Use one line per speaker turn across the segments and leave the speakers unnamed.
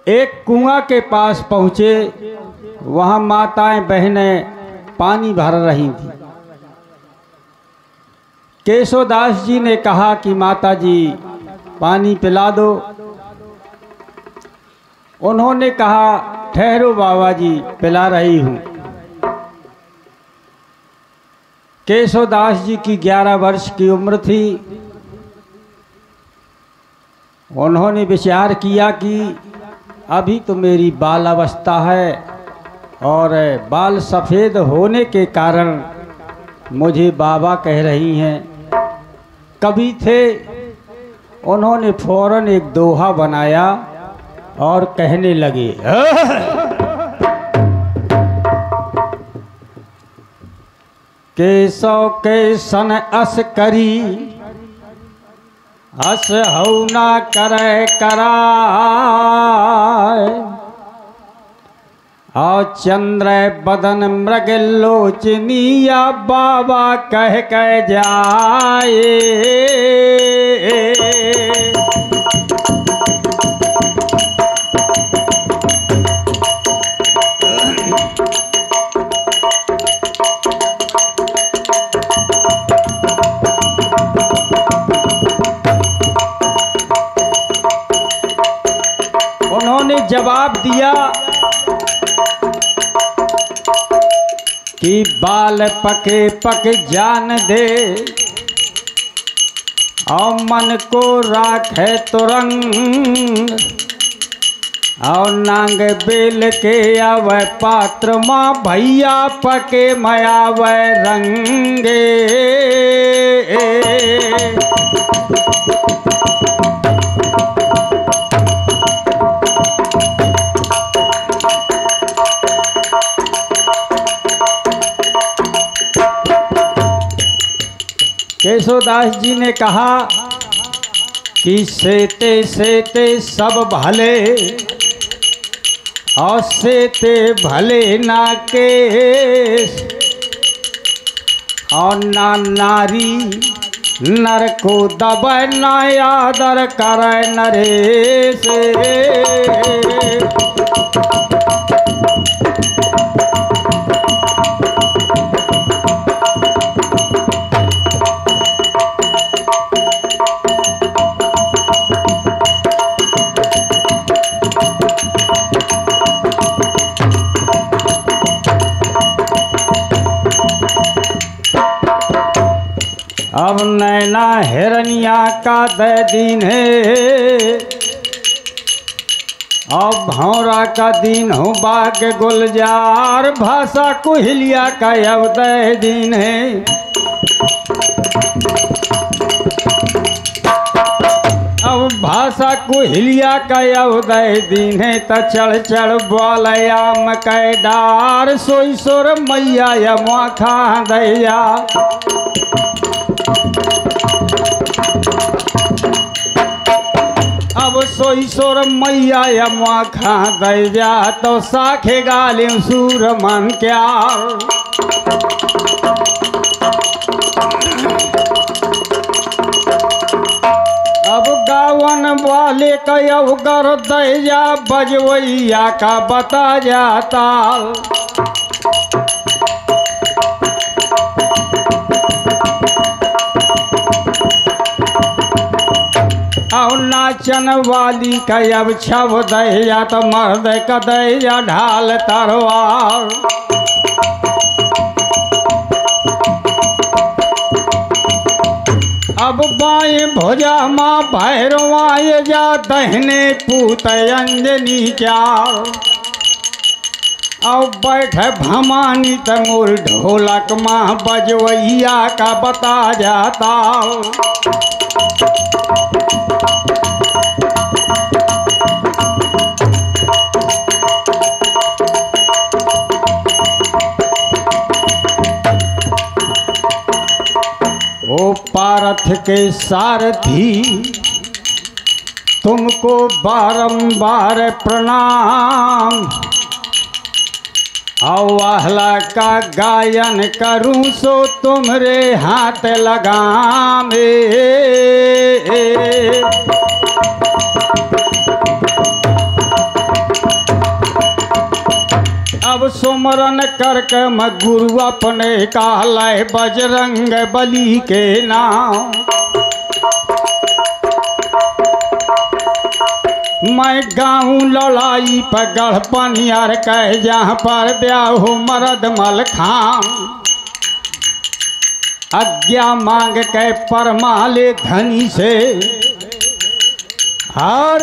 एक कुआं के पास पहुँचे। वहाँ माताएं बहनें पानी भर रही थी। केशवदास जी ने कहा कि माता जी पानी पिला दो। उन्होंने कहा ठहरो बाबा जी, पिला रही हूँ। केशवदास जी की 11 वर्ष की उम्र थी। उन्होंने विचार किया कि अभी तो मेरी बाल अवस्था है और बाल सफ़ेद होने के कारण मुझे बाबा कह रही हैं। कवि थे, उन्होंने फौरन एक दोहा बनाया और कहने लगे केशव के सन अस करी अस हऊ ना करे कराय और चंद्र बदन मृग लोचनिया बाबा कह कह जाए। उन्होंने जवाब दिया कि बाल पके पक जान दे और मन को राखे तुरंग और नांग बेल के आवे पात्र माँ भैया पके मयावे रंगे। केशवदास जी ने कहा कि सेते सेते सब भले और सेते भले ना केस और ना नारी नर को दबे ना आदर करे नरेश। अब नैना हिरनिया का दे दिन है और भौरा का दिन हो बाग गुलजार भाषा कोहलिया का अब दे दिन है। अब भाषा कोहलिया का अब दे दिन है त चढ़ चढ़ बोलयाम कै डार सोई सोर मैया या माखा दैया। अब सोई सोर मैया या माखा दे जा तो साखे गालिम सूर मन क्या। अब गावन वाले कयव कर दे जा बजवैया का बता जाता। और नाचन वाली कयब छब दैया तो मर्द कदैया ढाल तरवार। अब बाएं भुजा माँ भैरवाए जा दहने पूत अंजनी चार। अब बैठे भमानी तमोल ढोलक माँ बजवैया का बता जाता। ओ पारथ के सारथी तुमको बारंबार प्रणाम। अवहला का गायन करूं सो तुम्हारे हाथ लगामे। सुमरन करके मैं गुरु अपने का लय बजरंग बली के नाम। मैं गाऊं लड़ाई पर गढ़ पनियर कह जहाँ पर ब्याह हो मरद मलखान। आज्ञा मांग के परमाले धनी से और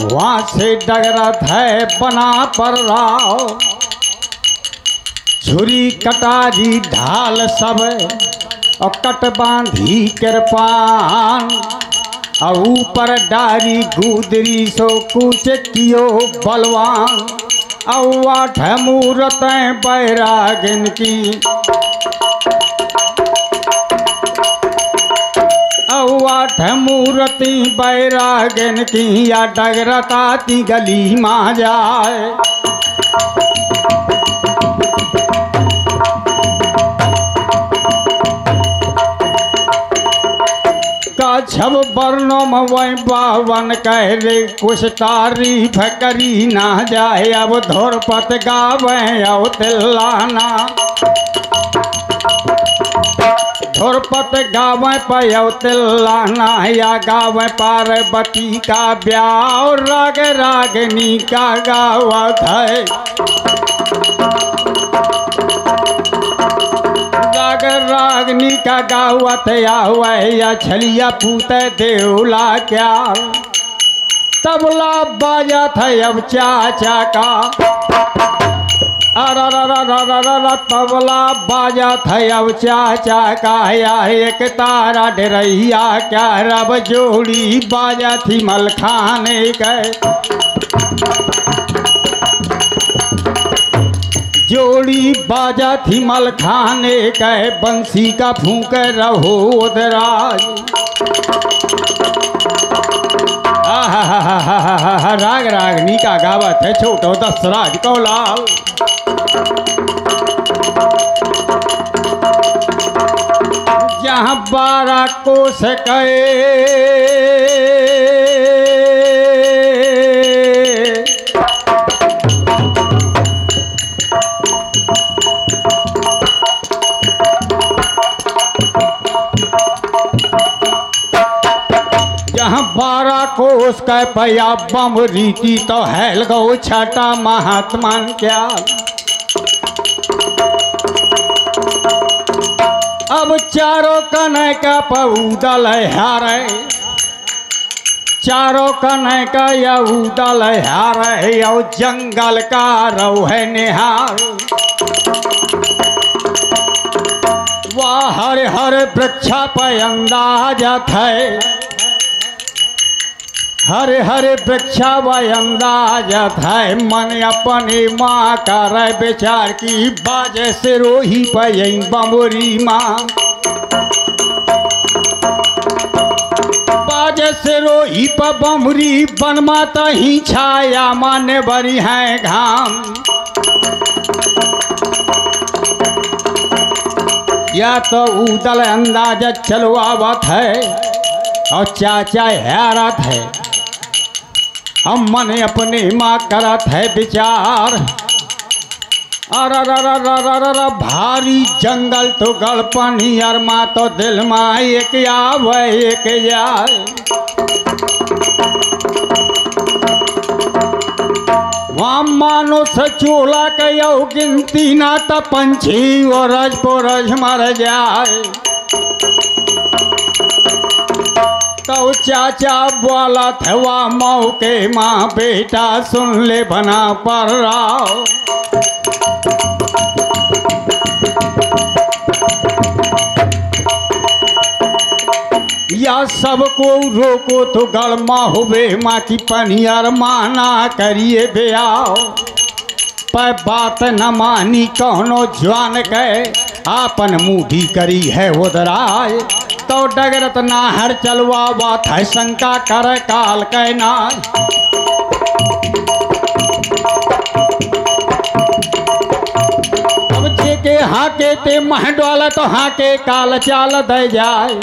वहाँ से डगरत है बना पर राव। छुरी कटारी ढाल सब और कट बांधी कृपान। और ऊपर डारी गुदरी सो कुछ कियो बलवान। और 8 मूरतें बैरागिन की। और 8 मूर्ति बैरागिन की या डगरताती गली माँ जाए। छब वर्णों में वही 52 कह रे कुछ तारीफ करी ना जाए। अब धोरपत गावे और तिल्लाना। धोरपत गावे पयो तिल्लाना या गावे पार्वती का ब्याह। राग रागनी का गावत है। राग रागनी का गावत या छलिया पूत देवला क्या। तबला बाजा था अब चाचा का। अर तबला बाजा था अब चाचा का। या एक तारा डरैया क्या रब जोड़ी बाजा थी मलखाने गए। जोड़ी बाजा थी मलखाने कहे बंसी का फूंक रहो दराज। राग रागनी का गावत है छोटो दसराज को लाल। जहाँ 12 कोस कहे जहाँ 12 कोस का पया बम रीति तो हैल गो छटा महात्मान क्या। अब चारों कने का पऊदल हारे। चारों कने का यऊदल हारे। और जंगल का रो है निहार। वह हरे हरे वृक्षा पे अंदाजत है। हरे हरे वृक्षा वह अंदाजत है। मन अपनी माँ का रे विचार की बाजे से रोही पई बमोरी माँ। बाजे से रोही पर बमरी बन माता ही छाया माने बरी है घाम। या तो उदल अंदाजत चलवावत है और चाचा हैरत है। हम मन अपनी माँ करत है विचार। अर भारी जंगल तो गड़पनी और माँ तो दिल माँ एक आवे एक जाए। वहाँ मानो सचोला कयो गिनती ना तो पंछी और रज को रज मर जाए। तो चाचा बोला थवा मौके माँ बेटा सुन ले बना पर राव। या सबको रोको तो गलमा हुए माँ की पनियर माना करिए ब्याह। पर बात न मानी कहनो जवान गए आपन मुठी करी है उधराए। तो डगरत नाहर चलवा बात है शंका कर काल कहना। अब जे के हाके ते महडवाला तो हाके काल चाल दे जाए।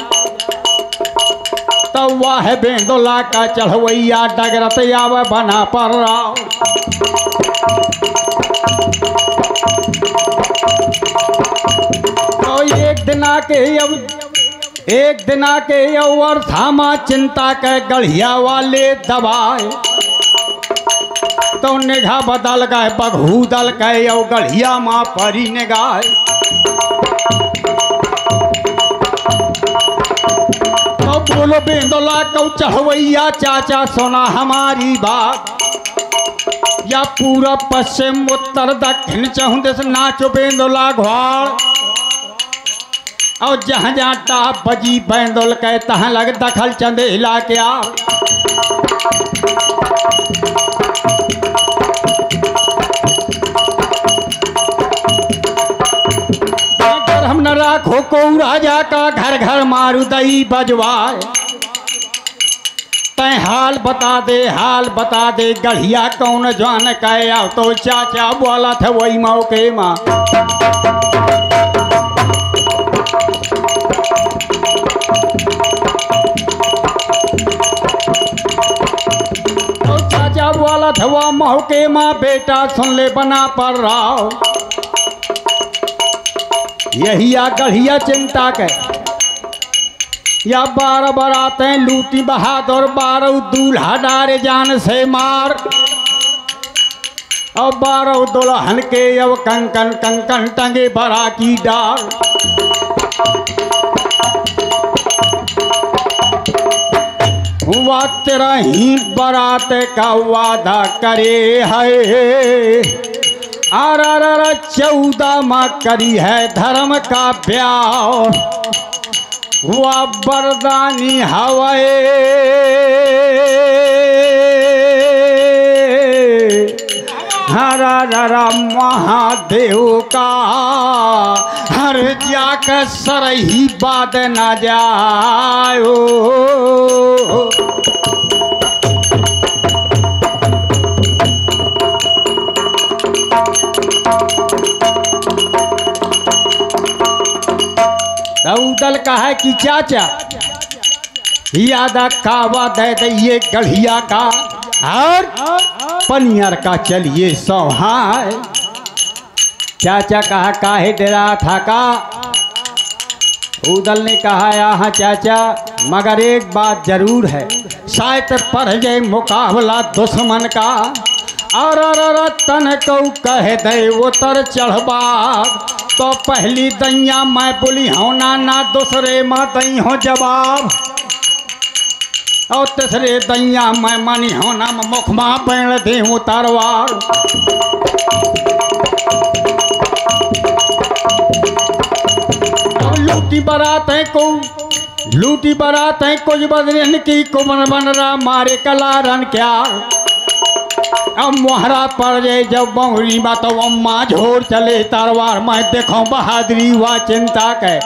तो वाह बेंदोला का चढ़वैया डगरत आवे बना पर राव। के अब एक दिन के और थामा चिंता के गढ़िया वाले दबाए तो निगाह बदल गए बघू दल के और गढ़िया माँ परी निगाह तो बोलो बेंदोला कौ चढ़वैया चाचा सुना हमारी बात या पूरा पश्चिम उत्तर दक्षिण चहुँ दिस नाचो बेंदोला घोड़ और जहाँ जहाँ टाप बजी बेंदोल के तहाँ लग दखल चंदेला क्या हम न राखो को राजा का घर घर मारू दई बजवाए तय हाल बता दे गढ़िया कौन जान कहे आओ तो चाचा बोला था वही मौके माँ तो चाचा बोला था वह मौके माँ बेटा सुन ले बना पर रहा यही आ गढ़िया चिंता के या 12 बराते लूटी बहादुर 12 दूल्हा डारे जान से मार और 12 दुल्हन के अब कंकन कंकन टंगे बरा की डार हुआ तेरा ही बरात का वादा करे है आर 14 माँ करी है धर्म का ब्याह हुआ बरदानी हवाए हरा महादेव का हर जाकर सरही बाद न जाओ दल का है कि चाचा यादा कावा दे दिए गढ़िया का और पनियर का चलिए सौहाय चाचा कहा काहे डरा था का उदल ने कहा यहाँ चाचा मगर एक बात जरूर है शायद पढ़ जाए मुकाबला दुश्मन का और तन को कह दे वो तर चढ़बा तो पहली दैया मैं बोली होना ना दूसरे माँ दई हो जवाब और तीसरे दैया मैं मानी होना मुख माँ बैण दे हूँ तरवार लूटी बरात है कुछ बदरन की कुमन बन रहा मारे कलारन क्या अब मोहरा पड़ जाए जब बहुरी बा तो अम्मा झोर चले तरवार मैं देखो बहादुरी हुआ चिंता के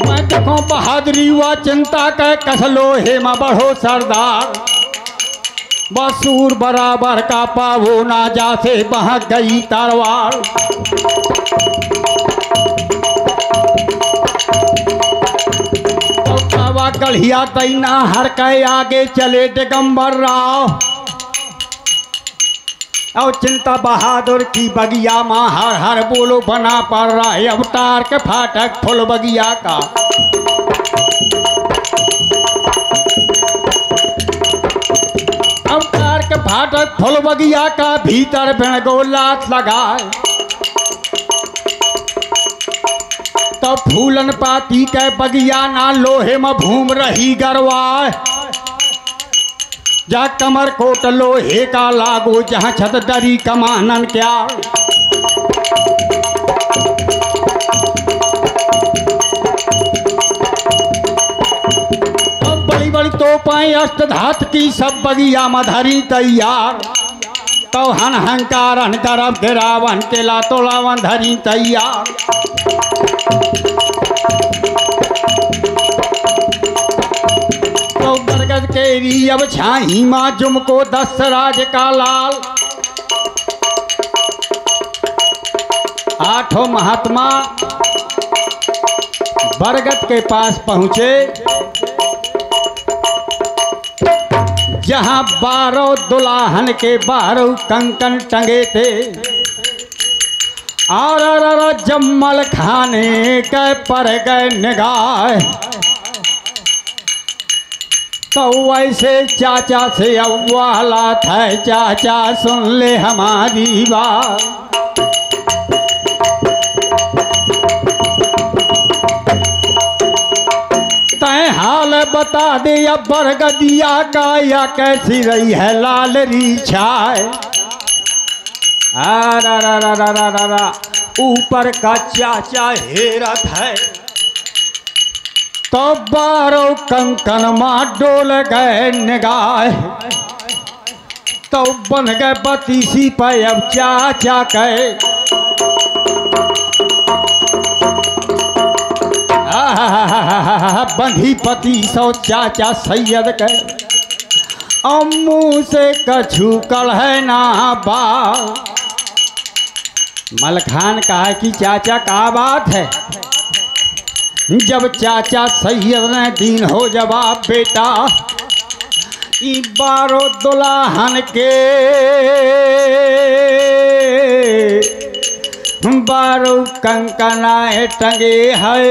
मैं देखो बहादुरी हुआ चिंता के कसलो हेमा बढ़ो सरदार बसूर बराबर का पावो ना जासे बहक गई तरवार गढ़िया दैना हर के आगे चले दिगंबर राव और चिंता बहादुर की बगिया माँ हर हर बोलो बना पड़ रहा है अवतार के फाटक फुल बगिया का अवतार के फाटक फुल बगिया का भीतर बिन गोलात लगाए तो फूलन पाती के बगिया ना लोहे में भूम रही गरवा जा कमर कोट लोहे का लागो जहाँ छत दरी कमानन क्या तो बड़ी बड़ी तोपाएं अष्टधात की सब बगिया में धरी तैयार तो हन हंकारन करब गिरावन तेला तोलावन धरी तैयार तो बरगद केरी अब छाही माँ जुमको दशराज का लाल आठों महात्मा बरगद के पास पहुँचे जहाँ 12 दुल्हन के 12 कंकन टंगे थे। और जम्मल खाने के पर गए निगाह, तो वैसे चाचा से अव्वाला था, चाचा सुन ले हमारी बात। तय हाल बता दे या बरगदिया का, या कैसी रही है लाल री छाए। ऊपर का चाचा हेरत है, तो 12 कंकन मां डोल गए निगाह, तो बन गए बतीसी पे अब चाचा कहे। बंधी पति सौ चाचा सैयद कहे, अम्मू से कछु कल है ना बाल। मलखान कहा कि चाचा का बात है। जब चाचा सैयद ने दीन हो जवाब, बेटा 12 दुल्हन के 12 कंकनाए टंगे है।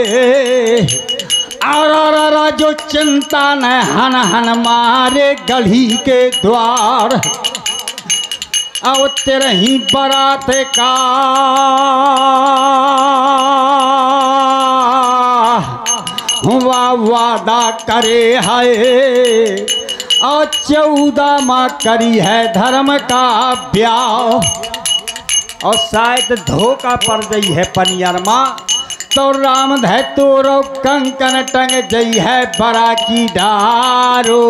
और जो चिंता न हन हन मारे गढ़ी के द्वार, अब तेरे ही बारात का वादा करे है। और 14 माँ करी है धर्म का ब्याह, और शायद धोखा पड़ गई है पनियरमा, तो राम धै तोरो कंकन टंग गई है बड़ा की डारो।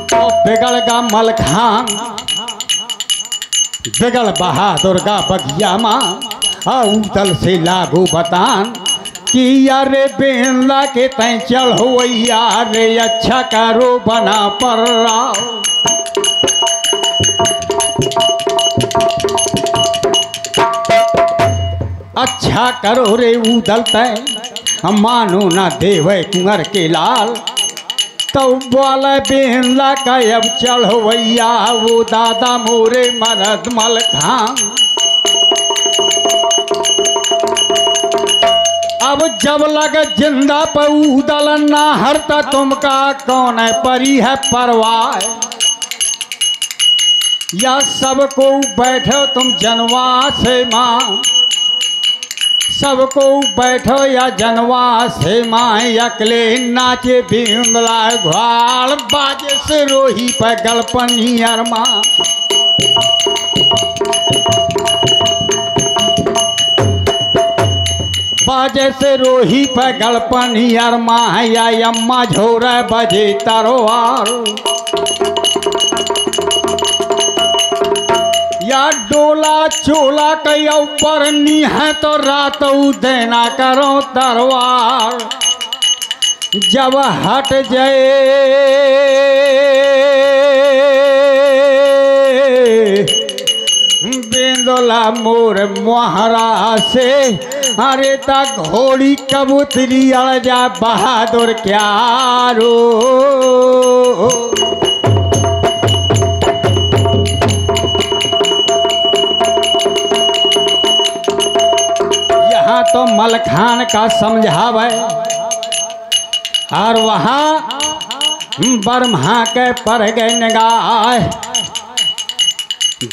तो बिगड़ गा मलखान, बिगड़ बहादुर का बगिया माँ, उतल से लागू बतान कि यारे बेला के तय चल हो यारे, अच्छा करो बना पर राव। अच्छा करो रे उदल तय, मानो ना देवे कुंवर के लाल। तो बोले बेला का अब चल हो वो दादा मोरे मरद मलखान। अब जब लग जिंदा पे उदल ना हरता, तुमका कौन है परी है परवाह। या सबको बैठो तुम जनवा से माँ, सबको बैठो या जनवा से माँ। अकले नाचे बिंदला घाल, बाजे से रोही पे गलपनी अरमा। बाजे से रोही पे गलपनी अरमा, या अम्मा झोरा बजे तरोवार। या डोला चोला कई ऊपर नी है, तो रात देना करो तरवार। जब हट जाए बेंदोला मोर मोहरा से, अरे ता घोड़ी कबूतरी अड़ जा बहादुर क्या रो। यहाँ तो मलखान का समझावे, और वहाँ ब्रह्मा के पर गए निगाह,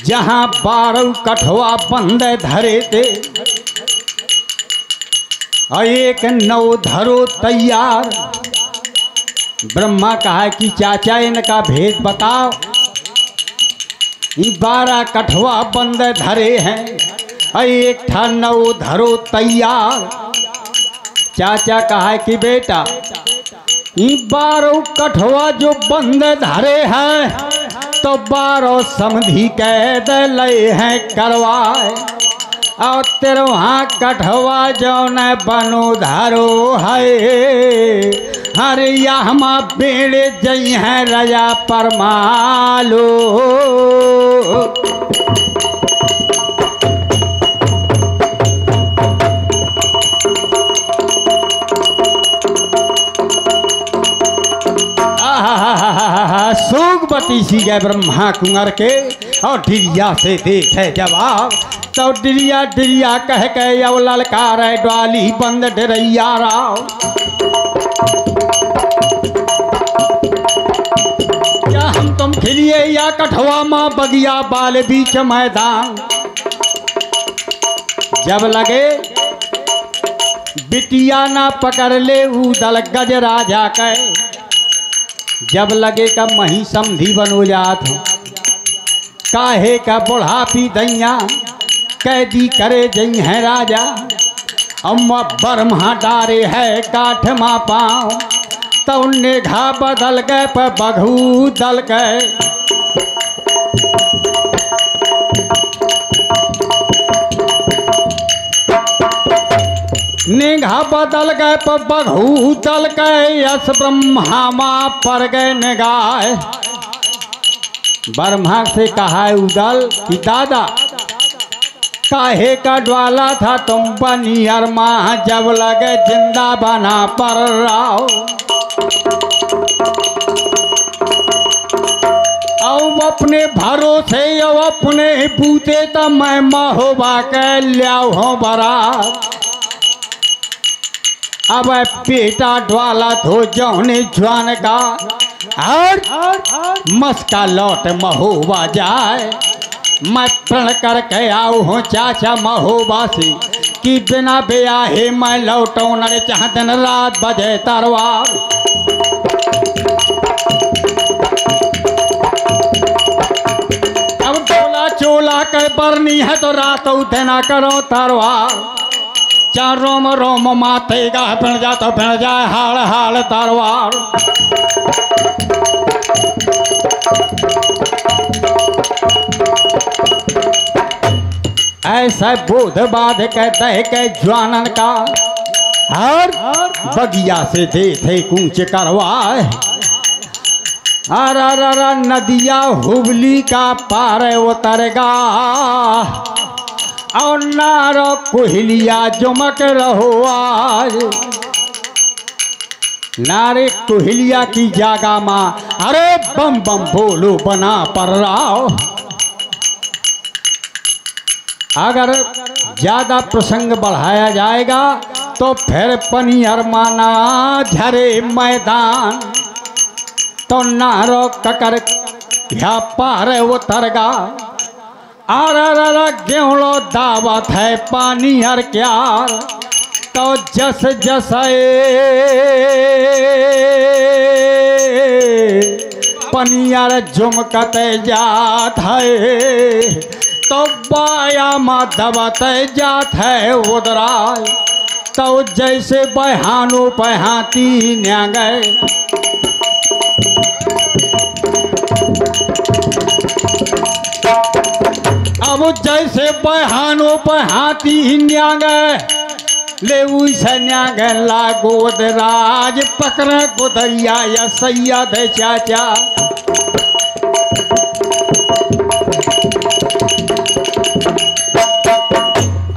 जहाँ 12 कठवा बंदे धरे थे, और एक 9 धरो तैयार। ब्रह्मा कहा कि चाचा इनका भेद बताओ। 12 कठवा बंदे धरे हैं, और एक था 9 धरो तैयार। चाचा कहा कि बेटा 12 कठवा जो बंदे धरे हैं, तो 12 समधी कैद ले हैं करवाए। और 13वां कठवा जो न बनो धारो है, हर यहाँ बेड़े जई हैं रजा परमालो। पति सी गए ब्रह्मा कुंवर के और डिरिया से देखे जवाब तो डिरिया डिरिया कह के अब ललकार डाली बंद डरैया राव। क्या हम तुम खिलिए या कठवा माँ बगिया बाल बीच मैदान। जब लगे बिटिया ना पकड़ ले उदल गज राजा के, जब लगे का मही समधी बनो जात काहे का बुढ़ापी दैया कैदी करे जई है राजा। अम्मा बरमा डारे है काठ मा पाँव तो उन्ने घा बदल गए पर बघू दल गए। निगाह बदल गए पर बघू दल गए यस ब्रह्मा माँ पर गए निगाह। ब्रह्मा से कहा उदल कि दादा काहे का ज्वाला था तुम बनी अरमा जब लगे जिंदा बना पर राव। अब अपने भरोसे अब अपने बूते तो मैं महोबा के लियाओ हो बरात। अब पेटा ड्वाला थो जौने जवान का और मस्का लौट महोबा जाए। मैं प्रण करके आऊ हूँ चाचा महोबा से कि बिना ब्याहे मैं लौटूं न चाह दिन रात बजे तरवार। अब चोला चोला कर बरनी है तो रात उठना करो तरवार। चार रोम रोम माथे गा बन जा तो बन जाए हाल हाल तरवार। ऐसा बोध बाध के दह के ज्वानन का हर बगिया से दे थे कूच करवाए। अरा नदिया हुबली का पार उतरगा और नारो कोहलिया जुमक रहो आज। नारे कोहलिया की जागा माँ अरे बम बम बोलो बना पर राव। अगर ज्यादा प्रसंग बढ़ाया जाएगा तो फिर पनियर माना झरे मैदान तो नारो ककर या पार उतरगा। आरा गेहूँ दावत है पानी हर क्यार तो जस जस पनियर झुमकत जात है तो बाया मा दबत जात है उदराय तो जैसे बहानो बहाती न्या गए। अब जैसे बहानो बहाती न्या गए ले उसे न्या गए लागोद राज पकड़ गोदरिया या सैयद चाचा।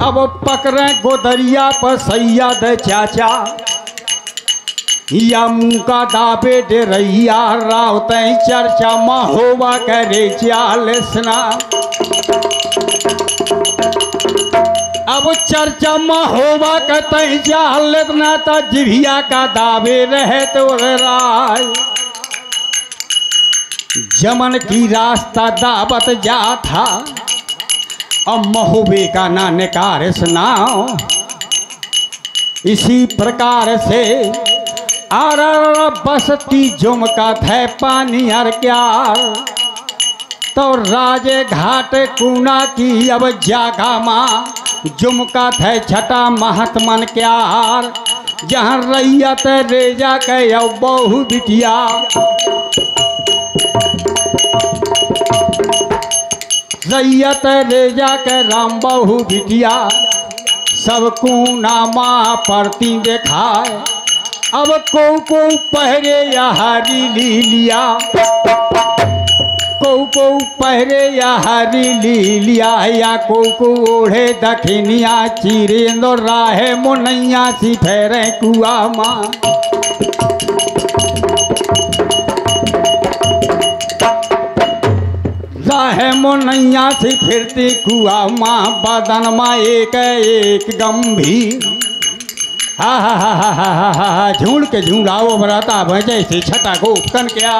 अब पकड़े गोदरिया पर सैयद चाचा या मुँह का दाबे दे रैया रावत चर्चा महोबा करे चाल स्ना। अब चर्चा महोबा कहते चाल इतना तो जिभिया का दाबे रहे तो राय। जमन की रास्ता दावत जा था अब महोबे का ना निकार सुनाओ। इसी प्रकार से आरा बसती झुमका थे पानी हर क्यार तो राजे घाट कूना की अब जागा माँ झुमका थे छटा महात्मन क्यार जहाँ रैयत रेजा के अब बहु बिटिया। रैयत रेजा के राम बहु बिटिया सबको नामा परती देखाए। अब को पहरे या हरी लिया को पहरे या हरी लिया या को ओढ़े दखिनिया चीरे नो राहे मुनैया सी फेरे कुआ माँ। है मोनैया से फिरती कुआ माँ बदन माँ एक एक गंभीर। हा हा हा हा हा हा हा हा झूठ के झूठाओ बराता भजे से छटा को कन क्या।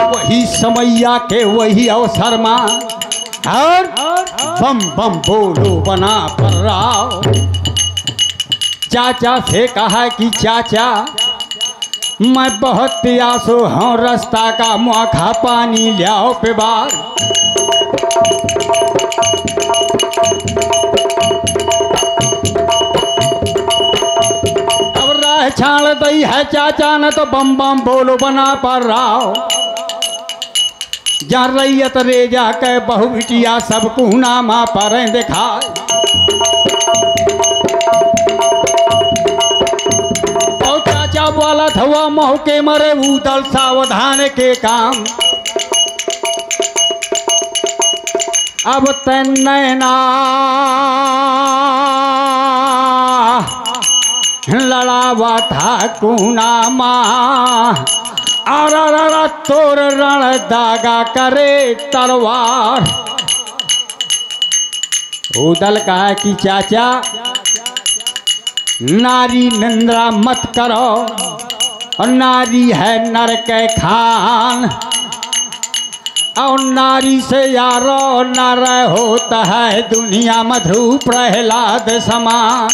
वही समैया के वही अवसर माँ और बम बम बोलो बना पर राव। चाचा से कहा कि चाचा मैं बहुत प्यासो हूँ रास्ता का मुआखा पानी लियाओ पे बार। अब राह छाड़ दई है चाचा न तो बम बम बोलो बना पर राव। जा रैयत रेजा के बहु बिटिया सब कुहना माँ पर दिखाए। चाचा वाला थवा मोह के मरे उदल सावधान के काम। अब तैना लड़ावा था कुना माँ और तोर रण दागा करे तलवार। उदल कहा कि चाचा नारी निंद्रा मत करो और नारी है नर के खान और नारी से यारो नर होता है दुनिया मधु प्रहलाद समान।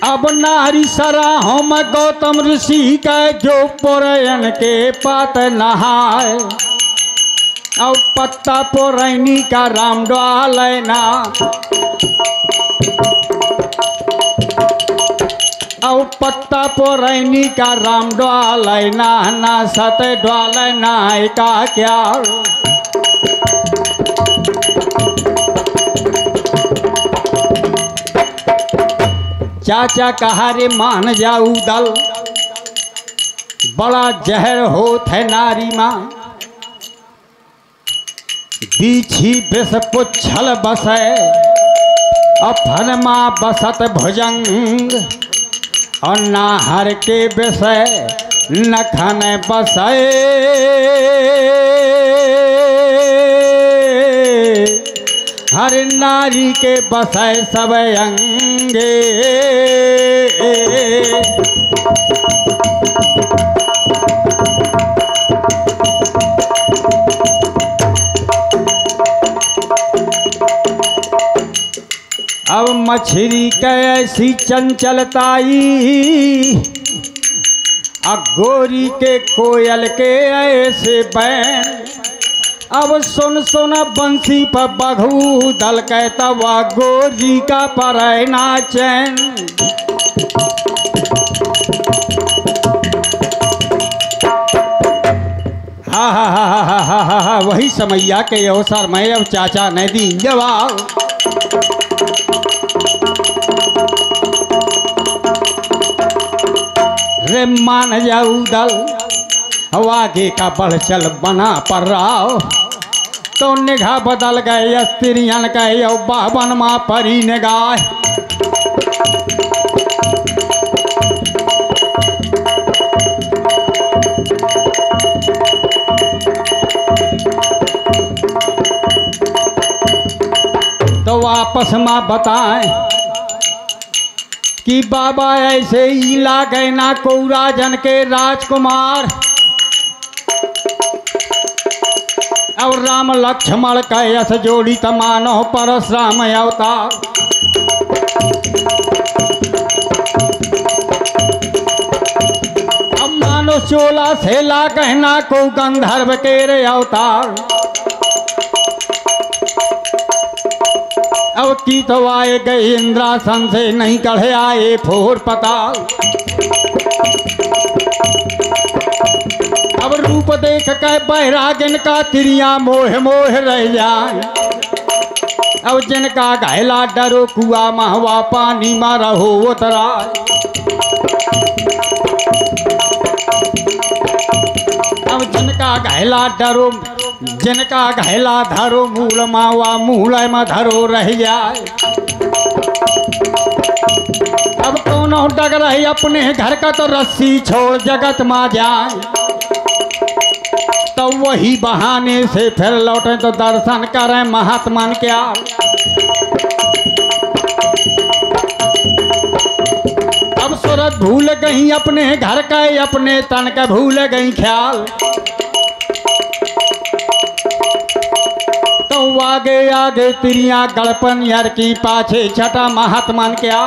अब नारी सराहों में गौतम ऋषि का जो पुरयन के पात नहाए और पत्ता पोरैनी का राम डालना और पत्ता पोरैनी का राम डालना ना सत डालना का क्या। चाचा कहा रे मान जाऊ दल बड़ा जहर होत है नारी माँ। बीछी विष पुच्छल बसे अफन माँ बसत भुजंग और नाहर के विषय नखन बसे हर नारी के बसे सब अंगे। अब मछली कैसी चंचलताई गोरी के कोयल के ऐसे बैन। अब सुन सुन बंसी पर बघू दल कहता वा गोरी का परैना चैन। हा हा हा हा हा हा हा वही समैया के अवसर में अब चाचा ने दी जवाब। रे मान जाऊ दल आगे का बढ़ चल बना पर राव तो निगाह बदल गए स्त्रियन के बावन माँ परी निगाह। तो वापस माँ बताएं कि बाबा ऐसे ही लागे ना को राजन के राजकुमार और राम लक्ष्मण का यश जोड़ी तमानो परशुराम अवतार। अब मानो चोला से ला कहना को गंधर्व के रे अवतार। अब की तो आए गए इंद्रासन से नहीं कढ़े आए फोर पताल। अब रूप देख के बैरागिन का तिरिया मोह मोह रह जाए। अब जिनका घायला डरो कुआ महवा पानी मारा हो उतरा। अब जिनका घायला डरो जिनका घैला धरो मूल मावा मूल में धरो रह जाए। अब कोनो डग रही अपने घर का तो रस्सी छोड़ जगत में जाए। तो वही बहाने से फिर लौटे तो दर्शन करें महात्मा क्या। अब सूरत भूल गई अपने घर का अपने तन का भूल गई ख्याल। तो आगे आगे तिरिया गड़पन यार की पाछे छटा महात्मा क्या।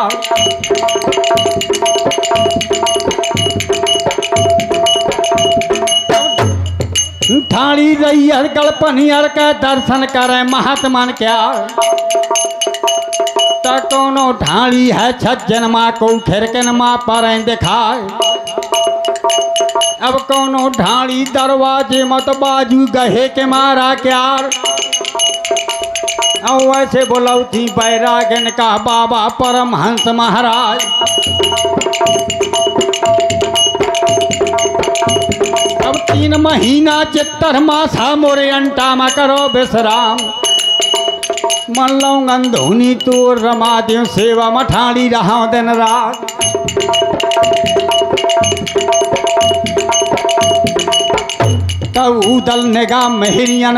ठाड़ी रही हर गड़पनियर का दर्शन करे महात्मा क्या। तो कोनो ढाड़ी है छज्जन माँ को खिरकन माँ पर दिखाए। अब कोनो ढाड़ी दरवाजे मत बाजू गहे के मारा क्या। अब वैसे बोलाऊ थी बैरागन का बाबा परमहंस महाराज। अब 3 महीना चित्तर मासा मोरे अंटा में करो विश्राम। मन लो गंधोनी तो रमा दे सेवा मठाड़ी रहा दिन रात। तब उदल निगाह मेहरियन